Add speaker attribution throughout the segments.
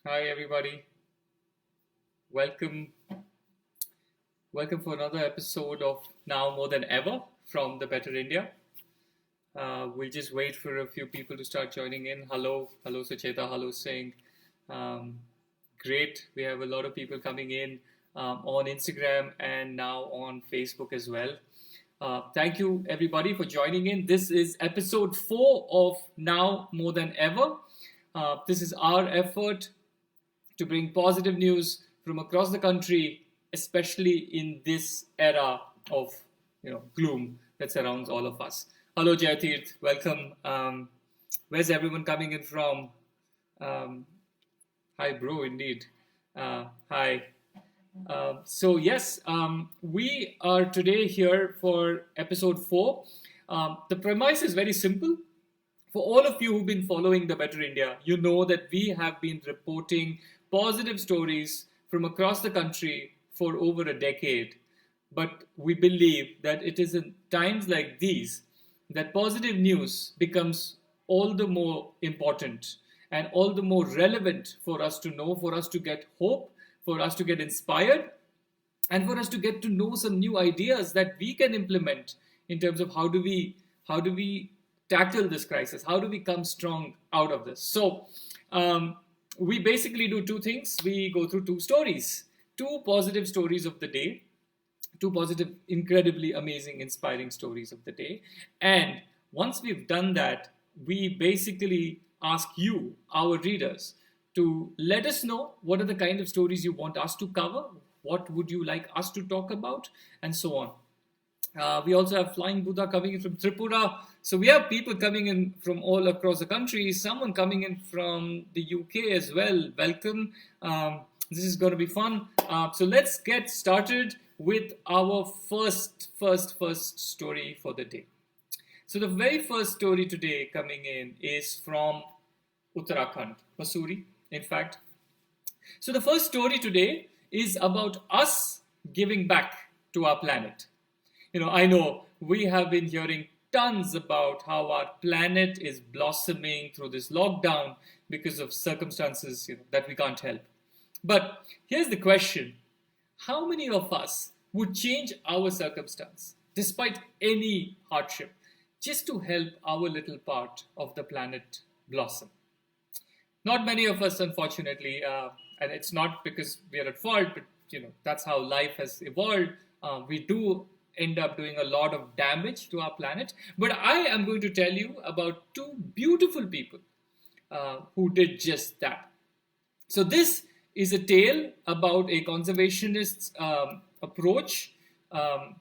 Speaker 1: Hi everybody. Welcome welcome for another episode of Now More Than Ever from the Better India. We'll just wait for a few people to start joining in. Hello Sucheta, hello Singh. Um, Great. We have a lot of people coming in on Instagram and now on Facebook as well. Thank you everybody for joining in. This is episode 4 of Now More Than Ever. This is our effort to bring positive news from across the country, especially in this era of gloom that surrounds all of us. Hello, Jayatirth. Welcome. Where's everyone coming in from? Um, Hi, bro. Indeed. Hi. We are today here for episode 4. The premise is very simple. For all of you who've been following the Better India, you know that we have been reporting positive stories from across the country for over a decade. But we believe that it is in times like these that positive news becomes all the more important and all the more relevant for us to know, for us to get hope, for us to get inspired, and for us to get to know some new ideas that we can implement in terms of how do we tackle this crisis, how do we come strong out of this. Um, we basically do two things. We go through two stories, two positive stories of the day, two positive, incredibly amazing, inspiring stories of the day. And once we've done that, we basically ask you, our readers, to let us know what are the kind of stories you want us to cover, what would you like us to talk about, and so on. We also have Flying Buddha coming in from Tripura. So we have people coming in from all across the country. Someone coming in from the UK as well. Welcome. This is going to be fun. So let's get started with our first story for the day. So the very first story today coming in is from Uttarakhand, Mussoorie, in fact. So the first story today is about us giving back to our planet. I know we have been hearing tons about how our planet is blossoming through this lockdown because of circumstances that we can't help. But here's the question: how many of us would change our circumstance despite any hardship just to help our little part of the planet blossom? Not many of us, unfortunately, and it's not because we are at fault, but that's how life has evolved. We do end up doing a lot of damage to our planet. But I am going to tell you about two beautiful people who did just that. So this is a tale about a conservationist's approach and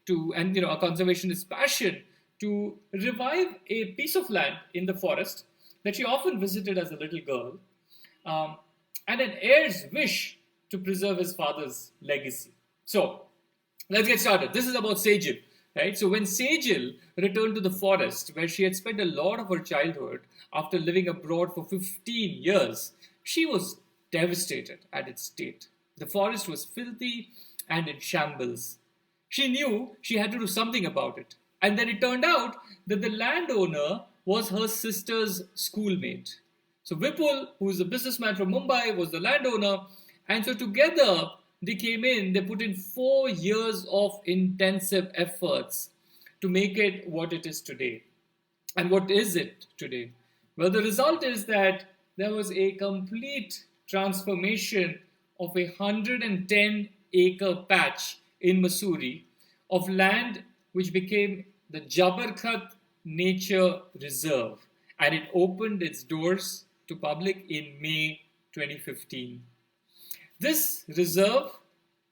Speaker 1: a conservationist passion to revive a piece of land in the forest that she often visited as a little girl, and an heir's wish to preserve his father's legacy. So let's get started. This is about Sejal, right? So when Sejal returned to the forest where she had spent a lot of her childhood after living abroad for 15 years, she was devastated at its state. The forest was filthy and in shambles. She knew she had to do something about it. And then it turned out that the landowner was her sister's schoolmate. So Vipul, who is a businessman from Mumbai, was the landowner. And so together they put in 4 years of intensive efforts to make it what it is today. And what is it today? Well, the result is that there was a complete transformation of a 110-acre patch in Mussoorie of land which became the Jabarkhat Nature Reserve, and it opened its doors to public in May 2015. This reserve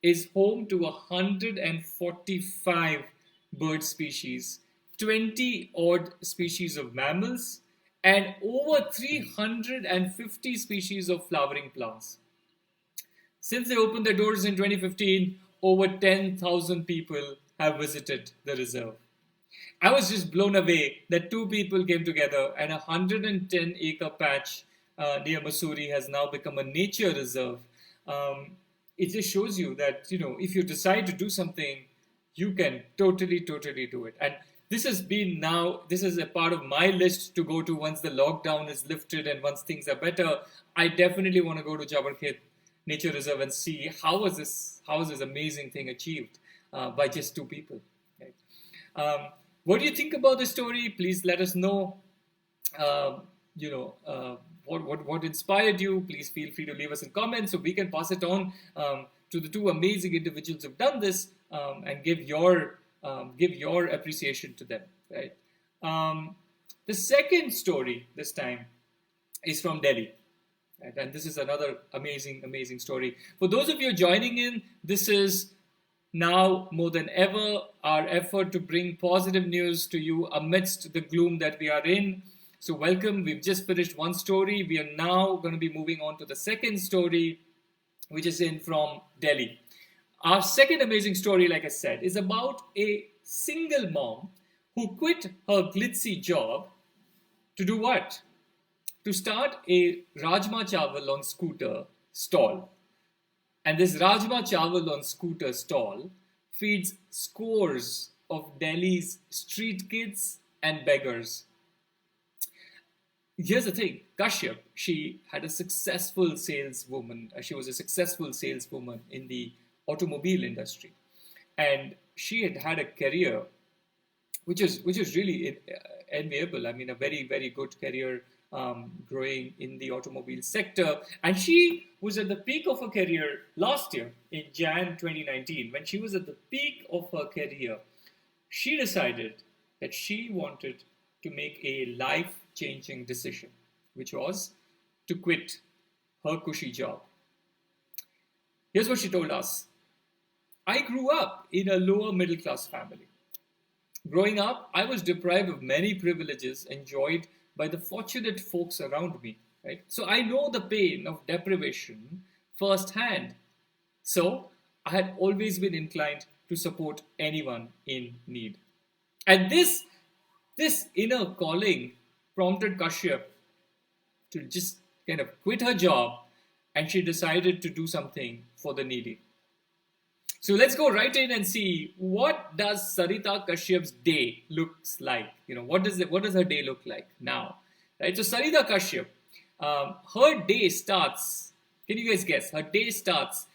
Speaker 1: is home to 145 bird species, 20 odd species of mammals, and over 350 species of flowering plants. Since they opened their doors in 2015, over 10,000 people have visited the reserve. I was just blown away that two people came together and a 110-acre patch near Mussoorie has now become a nature reserve. It just shows you that, if you decide to do something, you can totally do it. And this has been now, this is a part of my list to go to once the lockdown is lifted and once things are better. I definitely want to go to Jabarkhet Nature Reserve and see how was this amazing thing achieved by just two people. Right? What do you think about the story? Please let us know. You know, what inspired you? Please feel free to leave us in comments so we can pass it on to the two amazing individuals who've done this and give your appreciation to them. Right. The second story this time is from Delhi. Right? And this is another amazing story. For those of you joining in, this is now more than ever our effort to bring positive news to you amidst the gloom that we are in. So welcome. We've just finished one story. We are now going to be moving on to the second story, which is in from Delhi. Our second amazing story, like I said, is about a single mom who quit her glitzy job to do what? To start a Rajma Chawal on scooter stall. And this Rajma Chawal on scooter stall feeds scores of Delhi's street kids and beggars. Here's the thing, Kashyap, she had a successful saleswoman. She was a successful saleswoman in the automobile industry. And she had had a career which is really enviable. I mean, a very good career growing in the automobile sector. And she was at the peak of her career last year in Jan 2019. When she was at the peak of her career, she decided that she wanted to make a life-changing decision, which was to quit her cushy job. Here's what she told us. I grew up in a lower middle class family. Growing up, I was deprived of many privileges enjoyed by the fortunate folks around me. Right? So I know the pain of deprivation firsthand. So I had always been inclined to support anyone in need. And this inner calling prompted Kashyap to just kind of quit her job, and she decided to do something for the needy. So let's go right in and see what does Sarita Kashyap's day looks like. You know, what does her day look like now? Right. So Sarita Kashyap, her day starts. Can you guys guess? Her day starts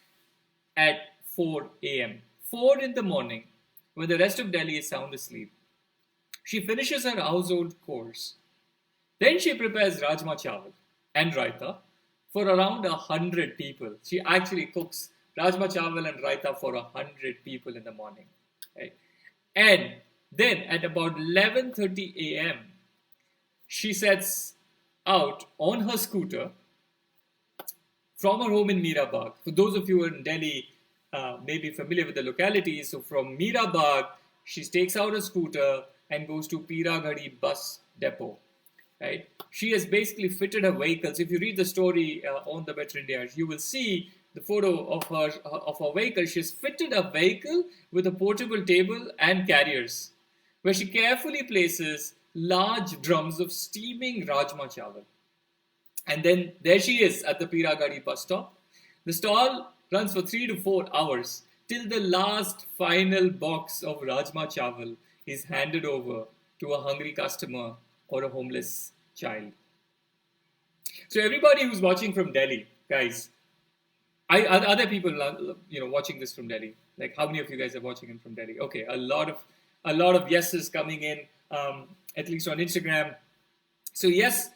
Speaker 1: at 4 a.m. 4 in the morning, when the rest of Delhi is sound asleep. She finishes her household chores. Then she prepares Rajma Chawal and Raita for around 100 people. She actually cooks Rajma Chawal and Raita for 100 people in the morning. Right? And then at about 11:30 a.m., she sets out on her scooter from her home in Mirabagh. For those of you who are in Delhi, may be familiar with the locality. So from Mirabagh, she takes out a scooter and goes to Piraghadi bus depot. Right? She has basically fitted her vehicles. If you read the story on the Better India, you will see the photo of her vehicle. She has fitted a vehicle with a portable table and carriers, where she carefully places large drums of steaming Rajma Chawal. And then there she is at the Piraghadi bus stop. The stall runs for 3 to 4 hours till the last final box of Rajma Chawal is handed over to a hungry customer or a homeless child. So everybody who's watching from Delhi, guys, are there people watching this from Delhi? Like, how many of you guys are watching it from Delhi? Okay, a lot of yeses coming in, at least on Instagram. So yes,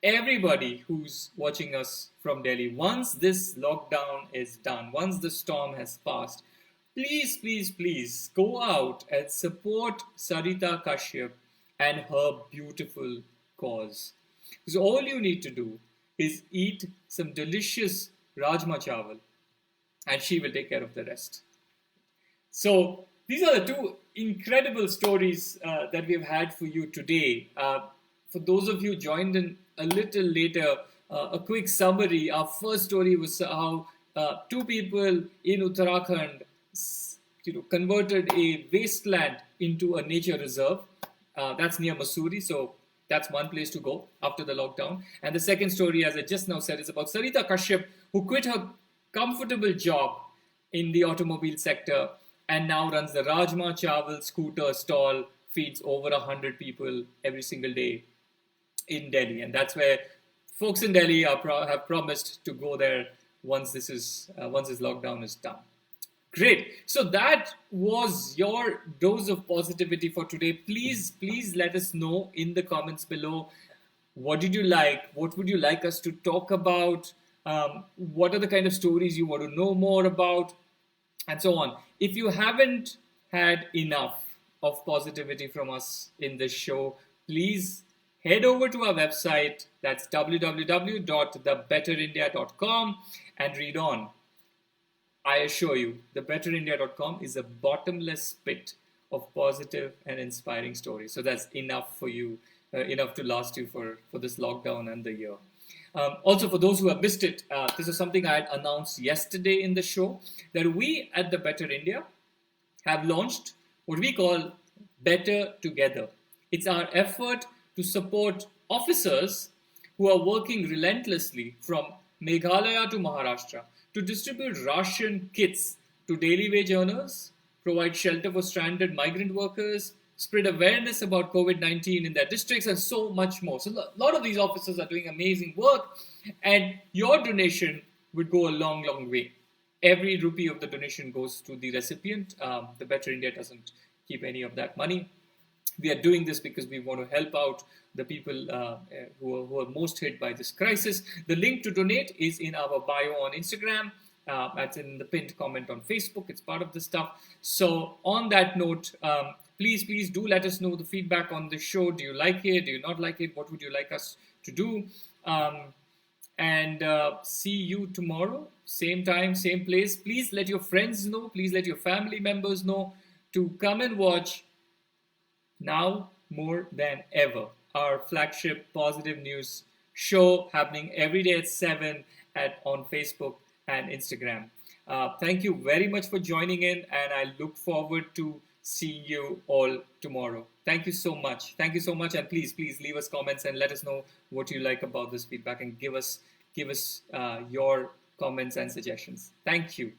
Speaker 1: everybody who's watching us from Delhi, once this lockdown is done, once the storm has passed, please go out and support Sarita Kashyap and her beautiful cause. Because all you need to do is eat some delicious Rajma Chawal, and she will take care of the rest. So these are the two incredible stories that we've had for you today. For those of you joined in a little later, a quick summary. Our first story was how two people in Uttarakhand converted a wasteland into a nature reserve. That's near Mussoorie, so that's one place to go after the lockdown. And the second story, as I just now said, is about Sarita Kashyap, who quit her comfortable job in the automobile sector and now runs the Rajma Chawal scooter stall feeds over 100 people every single day in Delhi, and that's where folks in Delhi have promised to go there once this lockdown is done. Great. So that was your dose of positivity for today. Please let us know in the comments below. What did you like? What would you like us to talk about? What are the kind of stories you want to know more about? And so on. If you haven't had enough of positivity from us in this show, please head over to our website. That's www.thebetterindia.com and read on. I assure you, thebetterindia.com is a bottomless pit of positive and inspiring stories. So that's enough for you, enough to last you for this lockdown and the year. Also, for those who have missed it, this is something I had announced yesterday in the show, that we at the Better India have launched what we call Better Together. It's our effort to support officers who are working relentlessly from Meghalaya to Maharashtra to distribute ration kits to daily wage earners, provide shelter for stranded migrant workers, spread awareness about COVID-19 in their districts, and so much more. So a lot of these officers are doing amazing work, and your donation would go a long, long way. Every rupee of the donation goes to the recipient. The Better India doesn't keep any of that money. We are doing this because we want to help out the people who are most hit by this crisis. The link to donate is in our bio on Instagram. That's in the pinned comment on Facebook. It's part of the stuff. So on that note, please do let us know the feedback on the show. Do you like it? Do you not like it? What would you like us to do? And see you tomorrow, same time, same place. Please let your friends know. Please let your family members know to come and watch Now More Than Ever, our flagship positive news show happening every day at 7 on Facebook and Instagram. Thank you very much for joining in, and I look forward to seeing you all tomorrow. Thank you so much. Thank you so much, and please leave us comments and let us know what you like about this feedback, and give us your comments and suggestions. Thank you.